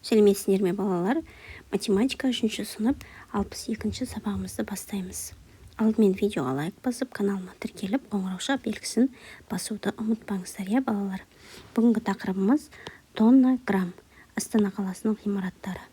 Сәлеметсіздер ме балалар? Математика 3-ші сынып 62-ші сабағымызды бастаймыз. Алдымен видеоға лайк басып, каналыма тіркеліп, қоңырауша белгісін басуды ұмытпаңыздар, иә балалар. Бүгінгі тақырыбымыз тонна грамм. Астана қаласының ғимараттары.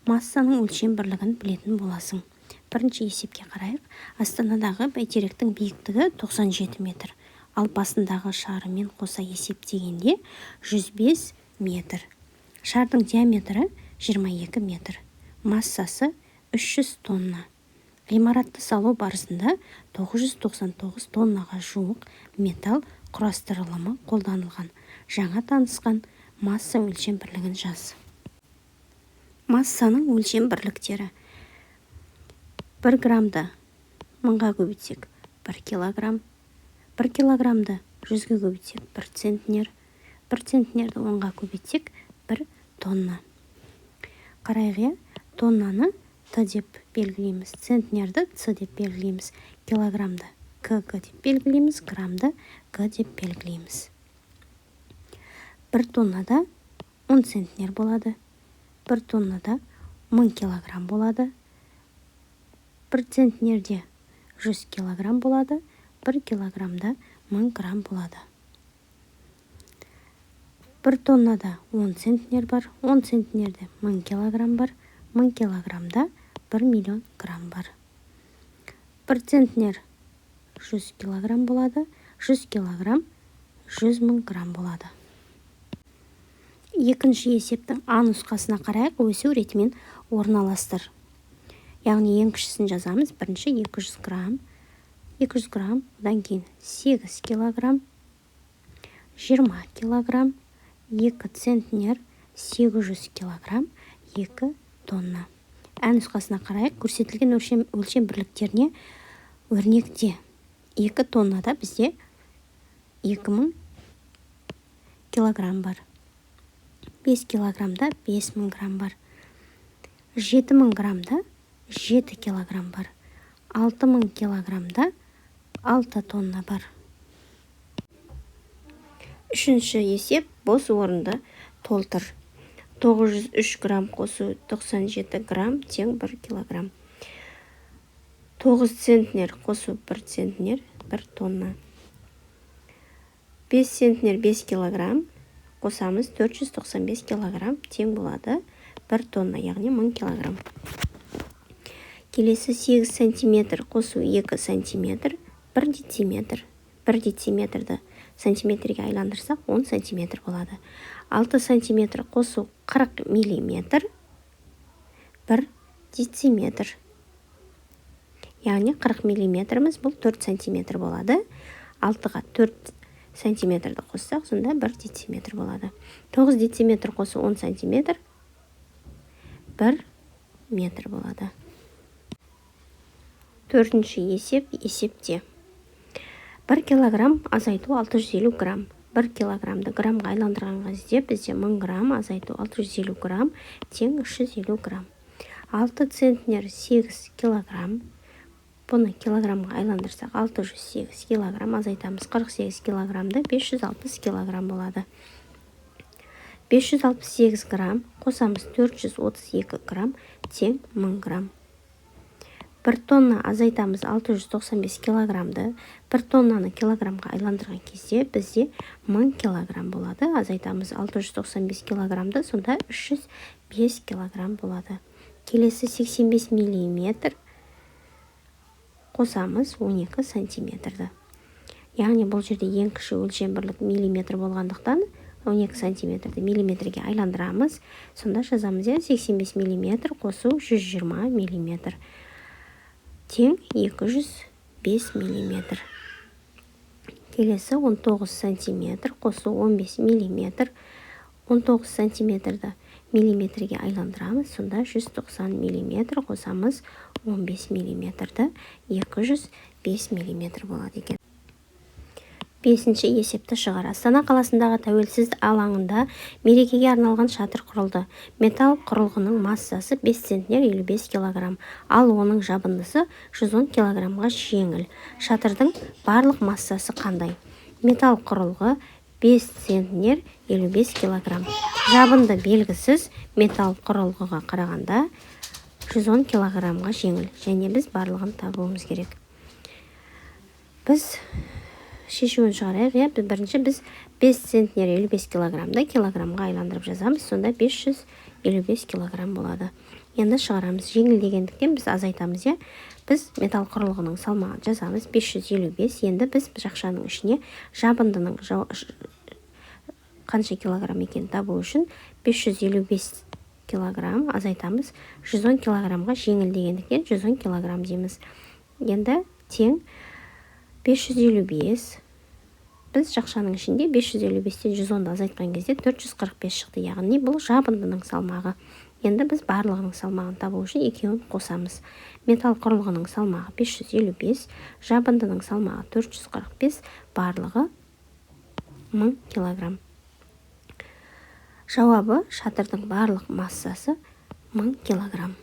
Массаның өлшем бірлігін білетін боласың. Бірінші есепке қарайық. Астанадағы бәйтеректің биіктігі 97 метр. Ал басындағы шарымен қоса есептегенде 105 метр. Шардың диаметрі 22 метр. Массасы 300 тонна. Ғимаратты салу барысында 999 тоннаға жуық металл құрастырылымы қолданылған. Жаңа танысқан масса өлшем бірлігін жаз. Массаның өлшем бірліктері. 1 граммды 1000-ға көбейтсек 1 килограмм. 1 килограммды 100-ге көбейтсек 1 центнер. 1 центнерді 10-ға көбейтсек 1 тонна. Қарайғы, тоннаны Т деп белгілейміз, центнерді Ц деп белгілейміз, килограммды К деп белгілейміз, граммды Г деп белгілейміз. 1 тоннада 10 центнер болады, 1 тоннада 1000 килограмм болады, 1 центнерде 100 килограмм болады, 1 килограммда 1000 грамм болады. 1 тоннада 10 центнер бар, 10 центнерде 1000 килограмм бар, 1000 килограммда 1 миллион грамм бар. 1 центнер 100 килограмм болады, 100 килограмм 100 000 грамм болады. Екінші есептің А нұсқасына қарайық, өсу ретімен орналастыр. Яғни ең кішісін жазамыз. Бірінші 200 грамм, 200 грамм, одан кейін 8 килограмм, 20 килограмм, 2 центнер, 800 килограмм, 2 тонна. Ә нұсқасына қарайық, көрсетілген өлшем бірліктеріне өрнекте 2 тоннада бізде 2000 килограмм бар. 5 килограммда 5000 грамм бар. 7000 граммда 7 килограмм бар. 6000 килограммда 6 тонна бар. Үшінші есеп бос орынды толтыр. 903 грамм қосу 97 грамм тең 1 килограмм. 9 центнер қосу 1 центнер 1 тонна. 5 центнер 5 килограмм қосамыз 495 килограмм тең болады 1 тонна, яғни 1000 килограмм. Келесі 8 сантиметр қосу 2 сантиметр 1 дециметр. 1 дециметрді сантиметрге айландырсақ 10 сантиметр болады. 6 сантиметр қосу 40 миллиметр 1 дециметр. Яғни 40 миллиметріміз бұл 4 сантиметр болады. 6-ға 4 сантиметрді қоссақ, сонда 1 дециметр болады. 9 дециметр қосу 10 сантиметр 1 метр болады. Төртінші есепте. 1 килограмм азайту 650 грамм. 1 килограммды граммға айландырған кезде бізде 1000 грамм азайту 650 грамм тең 350 грамм. 6 центнер 8 килограмм. Бұны килограммға айландырсақ 608 килограмм азайтамыз. 48 килограммды 560 килограмм болады. 568 грамм қосамыз 432 грамм тең 1000 грамм. 1 тонна азайтамыз 695 килограммды. 1 тоннаны килограммға айландырған кезде бізде 1000 килограмм болады. Азайтамыз 695 килограммды, сонда 305 килограмм болады. Келесі 85 миллиметр қосамыз 12 сантиметрді. Яғни бұл жерде ең кіші өлшем бірлік миллиметр болғандықтан 12 сантиметрді миллиметрге айландырамыз. Сонда жазамыз 85 миллиметр қосу 120 миллиметр. Тең 205 миллиметр. Келесі 19 сантиметр қосу 15 миллиметр. 19 сантиметрді миллиметрге айландырамыз. Сонда 190 миллиметр қосамыз 15 миллиметрді 205 миллиметр болады екен. Бесінші есепті шығар. Астана қаласындағы тәуелсіз алаңында мерекеге арналған шатыр құрылды. Металл құрылғының массасы 5 центнер 55 килограмм, ал оның жабындысы 110 килограммға жеңіл. Шатырдың барлық массасы қандай? Металл құрылғы 5 центнер 55 килограмм. Жабынды белгісіз металл құрылғыға қарағанда 110 килограммға жеңіл, және біз барлығын табуымыз керек. Біз шешуін шығарайық. Бірінші біз 5 центнер 55 килограммды килограммға айландырып жазамыз, сонда 555 килограмм болады. Енді шығарамыз. Жеңіл дегендіктен біз азайтамыз. Біз металл құрылғының салмағын жазамыз 555. Енді біз жақшаның ішіне жабындының қанша килограмм екенін табу үшін 555 килограмм азайтамыз. 110 килограммға жеңіл дегендіктен 110 килограмм дейміз. Енді тең 555. Біз жақшаның ішінде 555-тен 110-ды азайтқан кезде 445 шықты. Яғни бұл жабындының салмағы. Енді біз барлығының салмағын табу үшін екеуін қосамыз. Металл құрылғының салмағы 555, жабындының салмағы 445, барлығы 1000 килограмм. Жауабы шатырдың барлық массасы 1000 килограмм.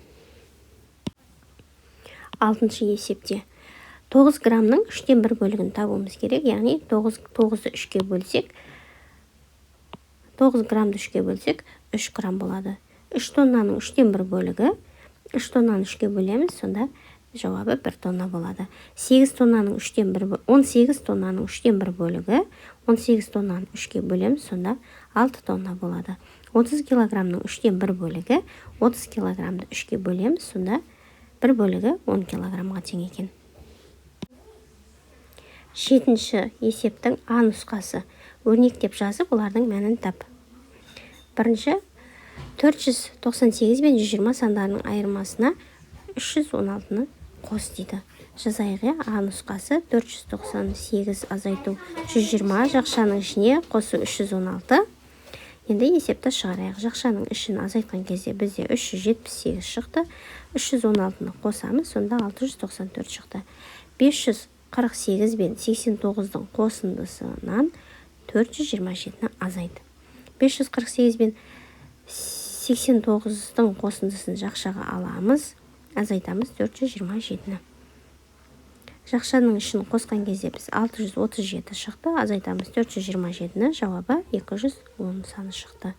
6-шы есепте 9 граммның 3-тен 1 бөлігін табуымыз керек. Яғни 9-ды 3-ке бөлсек, 9 граммды 3-ке бөлсек 3 грамм болады. 3 тоннаның 3-тен 1 бөлігі, 3 тоннаны 3-ке бөлеміз, сонда жауабы 1 тонна болады. 18 тоннаның 3-тен 1 бөлігі, 18 тоннаны 3-ке бөлеміз, сонда 6 тонна болады. 30 килограммның 3-тен 1 бөлігі, 30 килограммды 3-ке бөлеміз, сонда 1 бөлігі 10 килограммға тең екен. 7-ші есептің А нұсқасы. Өрнектеп жазып, олардың мәнін тап. Бірінші, 498 мен 120 сандарының айырмасына 316-ны қос дейді. Жазайық. А нұсқасы 498 азайту 120, жақшаның ішіне қосу 316. Енді есепті шығарайық. Жақшаның ішін азайтқан кезде бізде 378 шықты. 316-ны қосамыз, сонда 694 шықты. 548 бен 89-дың қосындысынан 427-ні азайды. 548 бен 89-дың қосындысын жақшаға аламыз, азайтамыз 427-ні. Жақшаның ішін қосқан кезде біз 637 шықты, азайтамыз 427-ні, жауабы 210 саны шықты.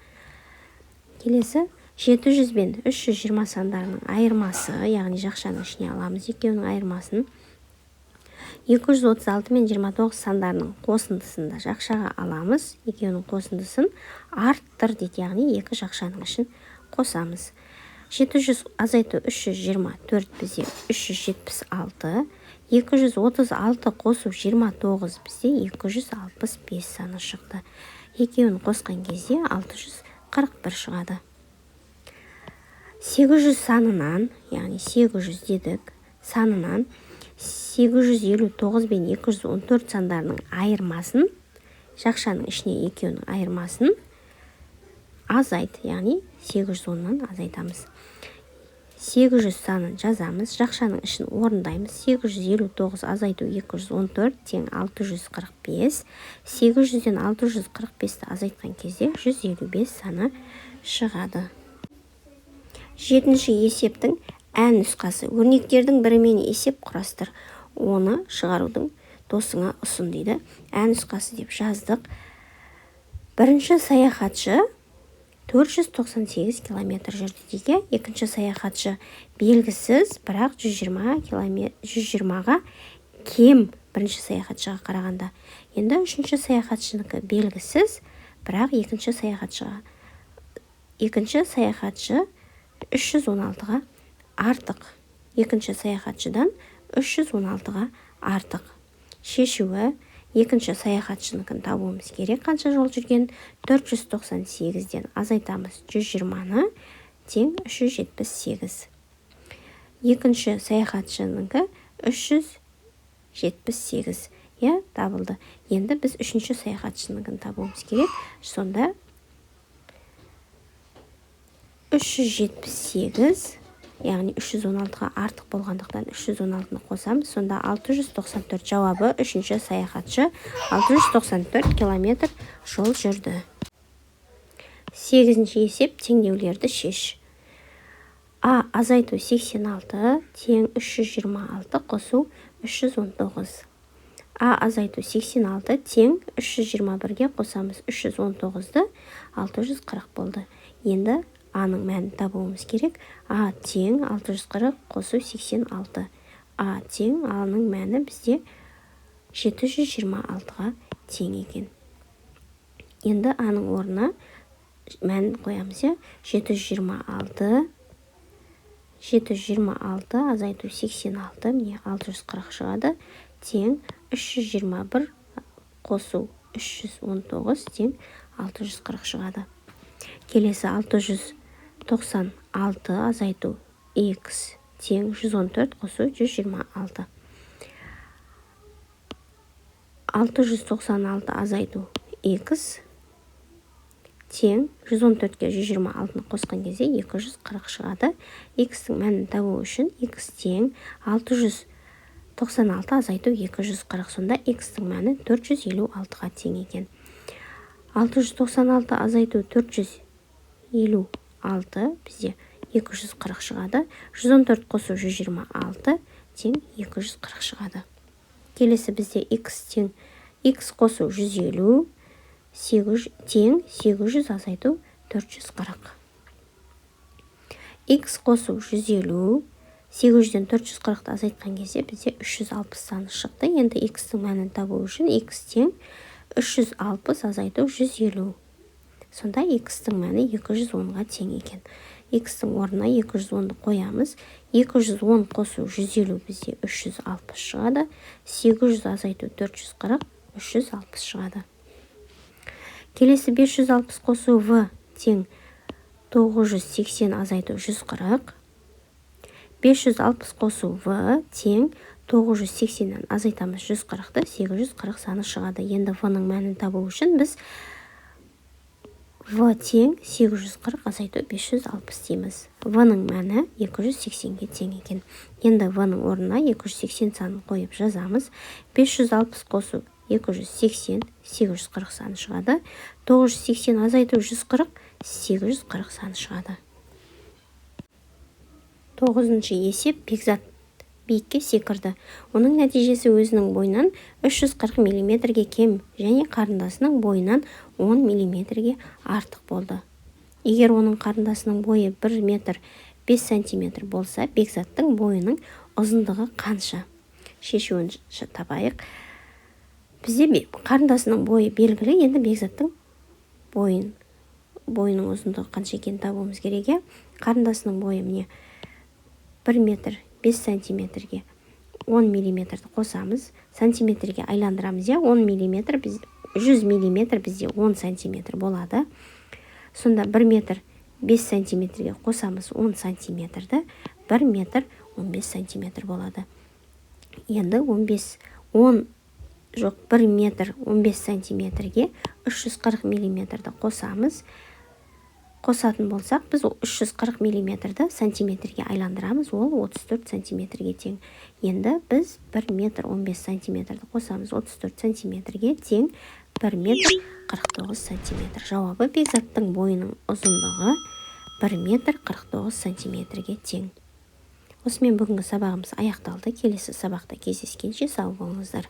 Келесі 700 бен 320 сандарының айырмасы, яғни жақшаның ішіне аламыз екеуінің айырмасын. 236 мен 29 сандарының қосындысында жақшаға аламыз, екеуінің қосындысын арттыр дейді, яғни екі жақшаның ішін қосамыз. 700 азайту 324 бізде 376, 236 қосу 29 бізде 265 саны шықты. Екеуін қосқан кезде 641 шығады. 800 санынан, яғни 800 дедік, санынан 859 бен 214 сандарының айырмасын, жақшаның ішіне екеуінің айырмасын азайт, яғни 810-нан азайтамыз. 800 санын жазамыз, жақшаның ішін орындаймыз. 859 азайту 214 тең 645. 800-ден 645-ті азайтқан кезде 155 саны шығады. 7-ші есептің Ә нұсқасы. Өрнектердің бірімен есеп құрастыр. Оны шығарудың досыңа ұсын дейді. Ә нұсқасы деп жаздық. Бірінші саяхатшы 498 километр жүрді дейді. Екінші саяхатшы белгісіз, бірақ 120-ға кем бірінші саяхатшыға қарағанда. Енді үшінші саяхатшынікі белгісіз, бірақ екінші саяхатшы 316-ға артық. Екінші саяхатшыдан 316-ға артық. Шешуі, екінші саяхатшыныкін табуымыз керек. Қанша жол жүрген? 498-ден азайтамыз 120-ны тең 378. Екінші саяхатшыныкі 378. Табылды. Енді біз үшінші саяхатшыныкін табуымыз керек. Сонда 378, яғни 316-ға артық болғандықтан 316-ны қосамыз. Сонда 694, жауабы үшінші саяхатшы 694 километр жол жүрді. 8-ші есеп теңдеулерді шеш. А азайту 86 тең 326 қосу 319. А азайту 86 тең 321-ге қосамыз 319-ды 640 болды. Енді Аның мәнін табуымыз керек. А тең 640 қосу 86. А тең Аның мәні бізде 726-ға тең екен. Енді Аның орнына мәнін қоямыз. 726 азайту 86, міне 640 шығады. Тең 321 қосу 319 тең 640 шығады. Келесі 696 азайту x тең 114 қосу 126. 696 азайту x тең 114-ке 126-ны қосқан кезде 240 шығады. X-тің мәнін табу үшін x тең 696 азайту 240. Сонда x-тің мәні 456-ға тең екен. 696 азайту 456 бізде 240 шығады. 114 қосу 126 тең 240 шығады. Келесі бізде x тең x қосу 150 тең 800 азайту 440. X қосу 150, 800-ден 440-ды азайтқан кезде бізде 360 саны шықты. Енді X-тің мәнін табу үшін X тең 360 азайту 150. Сонда X-тің мәні 210-ға тең екен. X-тің орнына 210-ды қоямыз. 210 қосу 150 бізде 360 шығады. 800 азайту 440, 360 шығады. Келесі 560 қосу V тең 980 азайту 140. 560 қосу V тең 980-нен азайтамыз 140-ды, 840 саны шығады. Енді V-ның мәнін табу үшін біз V тең 840 азайту 560 дейміз. V-ның мәні 280-ге тең екен. Енді V-ның орнына 280 санын қойып жазамыз. 560 қосу 280, 840 саны шығады. 980 азайту 140, 840 саны шығады. 9-шы есеп бекзат биікке секірді. Оның нәтижесі өзінің бойынан 340 мм-ге кем және қарындасының бойынан 10 мм-ге артық болды. Егер оның қарындасының бойы 1 метр 5 см болса, бекзаттың бойының ұзындығы қанша? Шешуін табайық. Бізде қарындасының бойы белгілі, енді бекзаттың бойының ұзындығы қанша екенін табуымыз керек. Қарындасының бойы міне 1 метр 5 сантиметрге 10 миллиметрді қосамыз, сантиметрге айландырамыз. 10 миллиметр, 100 миллиметр бізде 10 сантиметр болады. Сонда 1 метр 5 сантиметрге қосамыз 10 сантиметрді, 1 метр 15 сантиметр болады. Енді 1 метр 15 сантиметрге 340 миллиметрді қосамыз. Қосатын болсақ, біз 340 миллиметрді сантиметрге айландырамыз, ол 34 сантиметрге тең. Енді біз 1 метр 15 сантиметрді қосамыз, 34 сантиметрге тең 1 метр 49 сантиметр. Жауабы бекзаттың бойының ұзындығы 1 метр 49 сантиметрге тең. Осымен бүгінгі сабағымыз аяқталды. Келесі сабақта кездескенше сау болыңыздар.